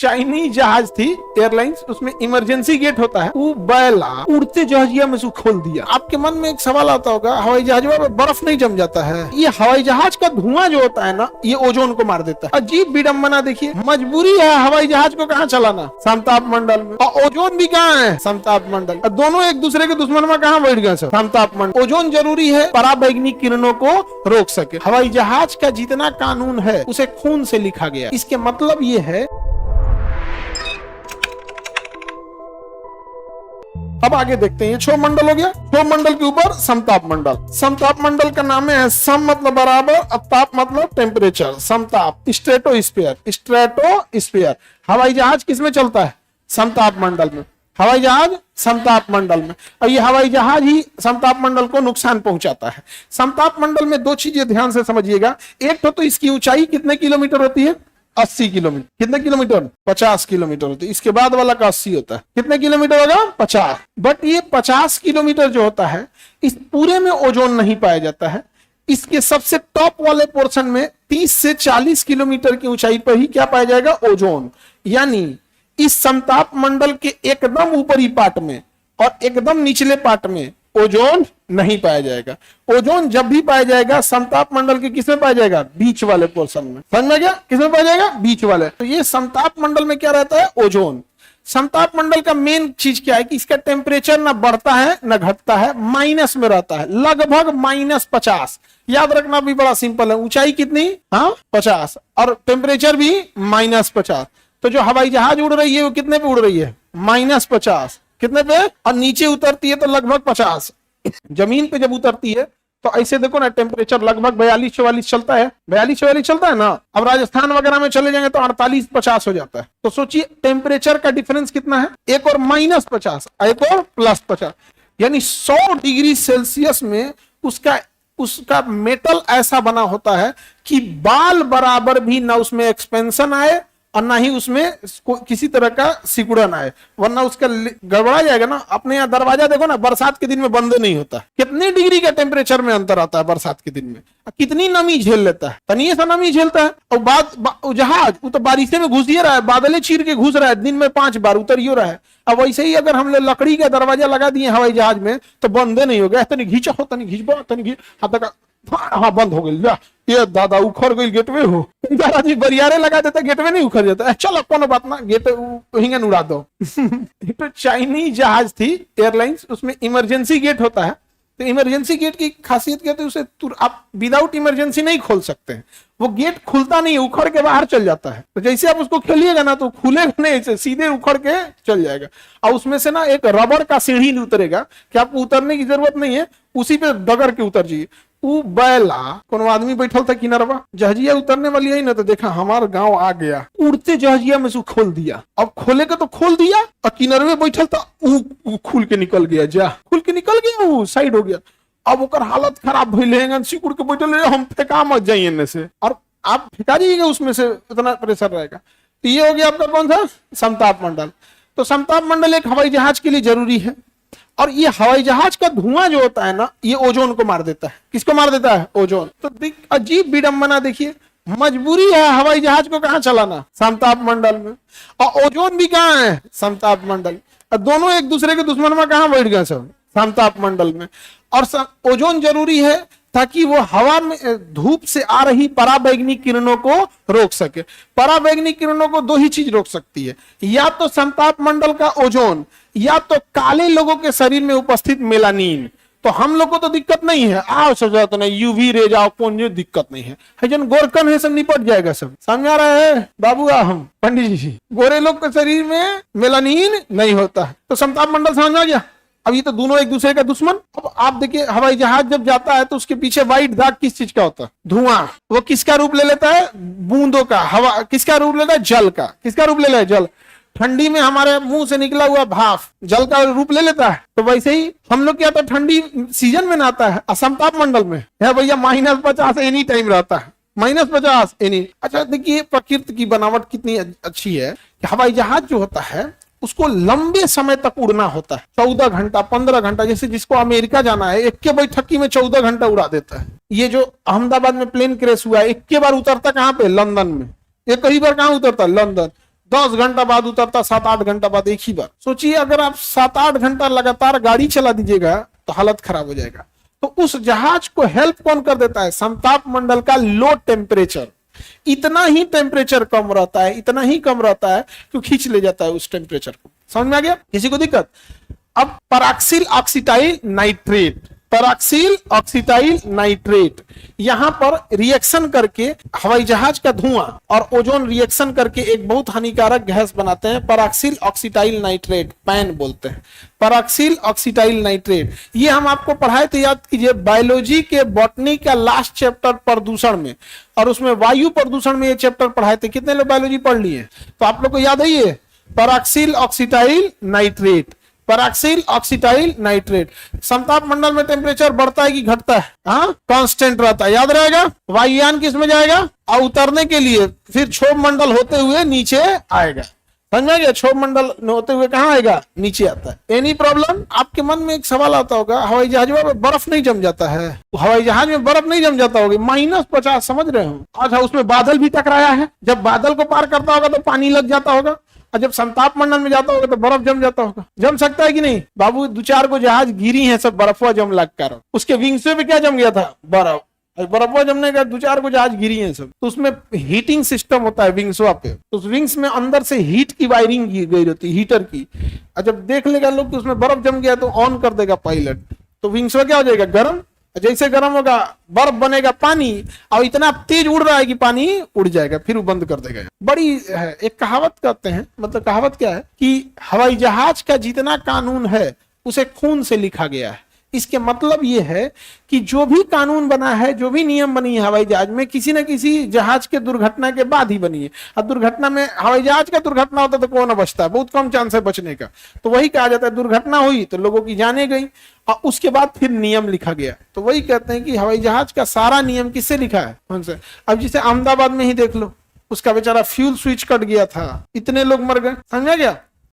Chinese जहाज थी airlines, उसमें इमरजेंसी गेट होता है, वो बैला उड़ते जहाजिया में से खोल दिया। आपके मन में एक सवाल आता होगा, हवाई जहाज में बर्फ नहीं जम जाता है? ये हवाई जहाज का धुआं जो होता है ना, ये ओजोन को मार देता है। अजीब विडंबना देखिए, मजबूरी है हवाई जहाज को कहाँ चलाना? समताप मंडल में। और ओजोन भी कहाँ है? समताप मंडल। दोनों एक दूसरे के दुश्मन में कहाँ बैठ गए? समताप मंडल। ओजोन जरूरी है पराबैंगनी किरणों को रोक सके। हवाई जहाज का जितना कानून है उसे खून से लिखा गया। इसके मतलब ये है। अब आगे देखते हैं, ये क्षोभ मंडल हो गया। क्षोभ मंडल के ऊपर समताप मंडल। समताप मंडल का नाम है सम मतलब बराबर, ताप मतलब टेम्परेचर। समताप स्ट्रेटोस्फीयर। स्ट्रेटोस्फीयर हवाई जहाज किसमें चलता है? समताप मंडल में। हवाई जहाज समताप मंडल में, और ये हवाई जहाज ही समताप मंडल को नुकसान पहुंचाता है। समताप मंडल में दो चीजें ध्यान से समझिएगा। एक तो इसकी ऊंचाई कितने किलोमीटर होती है? 80 किलोमीटर। कितने किलोमीटर? 50 किलोमीटर होती है। इसके बाद वाला का 80 होता है। कितने किलोमीटर होगा? 50। बट ये 50 किलोमीटर जो होता है, इस पूरे में ओजोन नहीं पाया जाता है। इसके सबसे टॉप वाले पोर्शन में 30 से 40 किलोमीटर की ऊंचाई पर ही क्या पाया जाएगा? ओजोन। यानी इस समताप मंडल के एकदम ऊपरी पार्ट में और एकदम निचले पार्ट में ओजोन नहीं पाया जाएगा। ओजोन जब भी पाया जाएगा समताप मंडल के किसमें पाया जाएगा? बीच वाले पोर्शन में। समझ में गया? किसमें पाया जाएगा? बीच वाले। तो ये समताप मंडल में क्या रहता है? ओजोन। समताप मंडल का मेन चीज क्या है कि इसका टेम्परेचर ना बढ़ता है ना घटता है, माइनस में रहता है, लगभग -50। याद रखना भी बड़ा सिंपल है। ऊंचाई कितनी? 50, और टेम्परेचर भी -50। तो जो हवाई जहाज उड़ रही है वो कितने पे उड़ रही है? -50। कितने पे? और नीचे उतरती है तो लगभग 50। जमीन पे जब उतरती है तो ऐसे देखो ना, टेम्परेचर लगभग 42-44 चलता है। 42-44 चलता है ना। अब राजस्थान वगैरह में चले जाएंगे तो 48-50 हो जाता है। तो सोचिए टेम्परेचर का डिफरेंस कितना है? एक और -50, एक और +50। यानी 100 डिग्री सेल्सियस में उसका मेटल ऐसा बना होता है कि बाल बराबर भी ना उसमें एक्सपेंशन आए और ना ही उसमें किसी तरह का सिकुड़न आए, वरना उसका गड़बड़ा जाएगा ना। अपने यहाँ दरवाजा देखो ना, बरसात के दिन में बंद नहीं होता। कितने डिग्री का टेम्परेचर में अंतर आता है बरसात के दिन में? कितनी नमी झेल लेता है? तनिए सा नमी झेलता है। और जहाज वो तो बारिशे में घुस ही रहा है, बादले चीर के घुस रहा है, दिन में 5 बार उतर ही रहा है। अब वैसे ही अगर हमने लकड़ी का दरवाजा लगा दिए हवाई जहाज में तो बंदे नहीं हो गया। तनी घींचो, तनी घींचबो, तनी घींच, हाँ बंद हो गई। ये दादा उखड़ गई गेटवे हो। दादाजी बरियारे लगा देते, गेटवे नहीं उखड़ जाता। चलो कोनो बात ना, गेट हिंगन उड़ा दो। तो चाइनीज जहाज थी एयरलाइंस, उसमें इमरजेंसी गेट होता है। तो इमरजेंसी गेट की खासियत क्या है? उसे आप विदाउट इमरजेंसी नहीं खोल सकते हैं। वो गेट खुलता नहीं है, उखड़ के बाहर चल जाता है। तो जैसे आप उसको खोलिएगा ना तो खुलेगा नहीं, ऐसे सीधे उखड़ के चल जाएगा। और उसमें से ना एक रबर का सीढ़ी उतरेगा कि आपको उतरने की जरूरत नहीं है, उसी पे डगर के उतर जाइए। बैला कोनो आदमी बैठल था किनारवा, जहाजिया उतरने वाली है ना, तो देखा हमारा गांव आ गया, उड़ते जहाजिया में से खोल दिया। अब खोले का तो खोल दिया, और किनारे बैठल था ऊ खुल के निकल गया। खुल के निकल गया, वो साइड हो गया। अब ओकर हालत खराब भइले, सिकुड़ के बैठल, हम फेंका मत जाइए इनमें से, और आप फेंका जाइएगा उसमें से, इतना प्रेशर रहेगा। तो ये हो गया आपका कौन सा? समताप मंडल। तो समताप मंडल एक हवाई जहाज के लिए जरूरी है। और ये हवाई जहाज का धुआं जो होता है ना, ये ओजोन को मार देता है। किसको मार देता है? ओजोन। तो अजीब विडंबना देखिए, मजबूरी है हवाई जहाज को कहाँ चलाना? समताप मंडल में। और ओजोन भी कहाँ है? समताप मंडल। और दोनों एक दूसरे के दुश्मन में कहाँ बैठ गए? सब समताप मंडल में। और ओजोन जरूरी है ताकि वो हवा में धूप से आ रही पराबैंगनी किरणों को रोक सके। पराबैंगनी किरणों को दो ही चीज रोक सकती है, या तो समताप मंडल का ओजोन, या तो काले लोगों के शरीर में उपस्थित मेलानिन। तो हम लोग को तो दिक्कत नहीं है, आओ सजा तो नहीं, यूवी रे जाओ, कौन दिक्कत नहीं है। जन गोरकन है सब निपट जाएगा सब। समझा रहे हैं बाबू? हम पंडित जी, गोरे लोग के शरीर में मेलानिन नहीं होता है। तो समताप मंडल समझ आ गया। अब ये तो दोनों एक दूसरे का दुश्मन। अब आप देखिए, हवाई जहाज जब जाता है तो उसके पीछे व्हाइट दाग किस चीज का होता है? धुआं। वो किसका रूप ले लेता है? बूंदों का। हवा किसका रूप लेता है? जल का। किसका रूप ले लेता है? जल। ठंडी में हमारे मुंह से निकला हुआ भाप जल का रूप ले लेता है। तो वैसे ही हम लोग क्या, तो ठंडी सीजन में नहाता है, असमताप मंडल में है भैया -50 एनी टाइम रहता है, -50 एनी। अच्छा देखिए, प्रकृति की बनावट कितनी अच्छी है कि हवाई जहाज जो होता है उसको लंबे समय तक उड़ना होता है। 14 घंटा 15 घंटा, जैसे जिसको अमेरिका जाना है, एक के बैठकी में 14 घंटा उड़ा देता है। ये जो अहमदाबाद में प्लेन क्रैश हुआ है, एक के बार उतरता कहाँ पे? लंदन में। एक कई बार कहाँ उतरता? लंदन। 10 घंटा बाद उतरता, 7-8 घंटा बाद एक ही बार। सोचिए अगर आप 7-8 घंटा लगातार गाड़ी चला दीजिएगा तो हालत खराब हो जाएगा। तो उस जहाज को हेल्प कौन कर देता है? समताप मंडल का लो टेम्परेचर। इतना ही टेम्परेचर कम रहता है, इतना ही कम रहता है कि खींच ले जाता है उस टेम्परेचर को। समझ में आ गया? किसी को दिक्कत? अब पैराक्सिल ऑक्सीटाइल नाइट्रेट, पैराक्सिल ऑक्सीटाइल नाइट्रेट यहां पर रिएक्शन करके हवाई जहाज का धुआं और ओजोन रिएक्शन करके एक बहुत हानिकारक गैस बनाते हैं, पैराक्सिल ऑक्सीटाइल नाइट्रेट, पैन बोलते हैं। पैराक्सिल ऑक्सीटाइल नाइट्रेट ये हम आपको पढ़ाए थे, याद कीजिए, बायोलॉजी के बॉटनी का लास्ट चैप्टर प्रदूषण में, और उसमें वायु प्रदूषण में ये चैप्टर पढ़ाए थे। कितने लोग बायोलॉजी पढ़ लिए? तो आप लोग को याद है ये पैराक्सिल ऑक्सीटाइल नाइट्रेट, पैराक्सिल ऑक्सीटाइल नाइट्रेट। समताप मंडल में टेम्परेचर बढ़ता है कि घटता है? हाँ, कांस्टेंट रहता है, याद रहेगा। वायुयान किस में जाएगा? और उतरने के लिए फिर क्षोभ मंडल होते हुए नीचे आएगा। समझ में गया? क्षोभ मंडल होते हुए कहां आएगा? नीचे आता है। Any problem? आपके मन में एक सवाल आता होगा, हवाई जहाज में बर्फ नहीं जम जाता है? हवाई जहाज में बर्फ नहीं जम जाता होगा? -50, समझ रहे हो? अच्छा, उसमें बादल भी टकराया है, जब बादल को पार करता होगा तो पानी लग जाता होगा, और जब समताप मंडल में जाता होगा तो बर्फ जम जाता होगा। जम सकता है कि नहीं? बाबू 2-4 को जहाज गिरी है सब बर्फवा जम लग कर, उसके विंग्स पे क्या जम गया था? बर्फ। बर्फवा जमने का 2-4 को जहाज गिरी है सब, तो उसमें हीटिंग सिस्टम होता है विंग्सवा पे, तो उस विंग्स में अंदर से हीट की वायरिंग की गई रहती है, हीटर की। और जब देख लेगा लोग कि उसमें बर्फ जम गया तो ऑन कर देगा पायलट, तो विंग्सवा क्या हो जाएगा? गर्म। जैसे गर्म होगा बर्फ बनेगा पानी, और इतना तेज उड़ रहा है कि पानी उड़ जाएगा, फिर वो बंद कर देगा। बड़ी है, एक कहावत कहते हैं, मतलब कहावत क्या है कि हवाई जहाज का जितना कानून है उसे खून से लिखा गया है। इसके मतलब ये है कि जो भी कानून बना है, जो भी नियम बनी है हवाई जहाज में, किसी न किसी जहाज के दुर्घटना के बाद ही बनी है। अब दुर्घटना में हवाई जहाज का दुर्घटना होता तो कौन बचता है? बहुत कम चांस है बचने का। तो वही कहा जाता है, दुर्घटना हुई तो लोगों की जाने गई, और उसके बाद फिर नियम लिखा गया। तो वही कहते हैं कि हवाई जहाज का सारा नियम किससे लिखा है? कौन से? अब जिसे अहमदाबाद में ही देख लो, उसका बेचारा फ्यूल स्विच कट गया था, इतने लोग मर गए। समझा गया?